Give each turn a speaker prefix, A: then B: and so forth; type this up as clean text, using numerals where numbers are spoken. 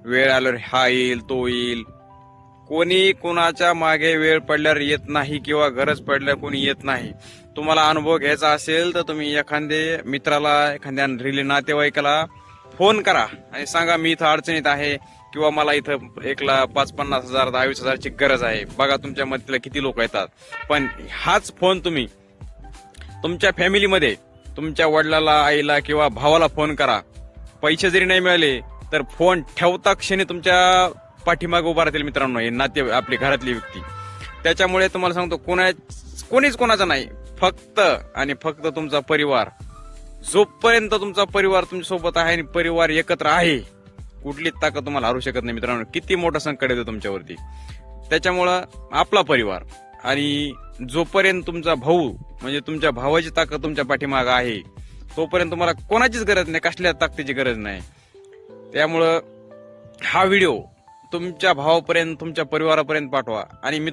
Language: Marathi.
A: वेळ आल्यावर हा येईल तो येईल. कोणी कोणाच्या मागे वेळ पडल्यावर येत नाही किंवा गरज पडल्यावर कोणी येत नाही. तुम्हाला अनुभव घ्यायचा असेल तर तुम्ही एखाद्या मित्राला, एखाद्या नातेवाईकाला फोन करा आणि सांगा मी इथं अडचणीत आहे किंवा मला इथं 1,50,000 10,000 गरज आहे. बघा तुमच्या मदतीला किती लोक येतात. पण हाच फोन तुम्ही तुमच्या फॅमिलीमध्ये तुमच्या वडिलाला, आईला किंवा भावाला फोन करा. पैसे जरी नाही मिळाले तर फोन ठेवता क्षणी तुमच्या पाठीमागे उभा राहतील मित्रांनो, हे नाते आपली घरातली व्यक्ती. त्याच्यामुळे तुम्हाला सांगतो कोणीच कोणाचा नाही, फक्त आणि फक्त तुमचा परिवार. जोपर्यंत तुमचा परिवार तुमच्या सोबत आहे आणि परिवार एकत्र आहे, कुठलीच ताकद तुम्हाला हरवू शकत नाही मित्रांनो. किती मोठं संकट येतं तुमच्यावरती. त्याच्यामुळं आपला परिवार आणि जोपर्यंत तुमचा भाऊ म्हणजे तुमच्या भावाची ताकद तुमच्या पाठीमागे आहे तोपर्यंत तुम्हाला कोणाचीच गरज नाही, कसल्या ताकदीची गरज नाही. त्यामुळं हा व्हिडिओ तुमच्या भावापर्यंत, तुमच्या परिवारापर्यंत पाठवा. आणि मित्र